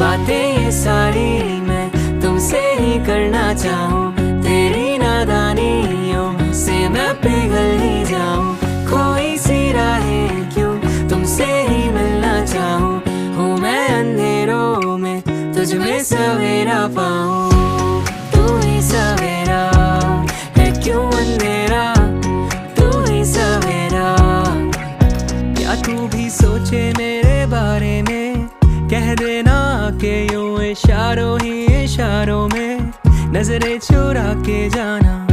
बातें ये सारी मैं तुमसे ही करना चाहूँ, तेरी नादानियों से मैं पिघल ही जाऊँ। कोई सी राहें क्यों तुमसे ही मिलना चाहूँ, हूँ मैं अंधेरों में तुझ में सवेरा पाऊँ। तू ही सवेरा है क्यों अंधेरा, तू ही सवेरा। क्या तू भी सोचे मेरे बारे में, कह देना कि यूं इशारों ही इशारों में नजरें चुरा के जाना।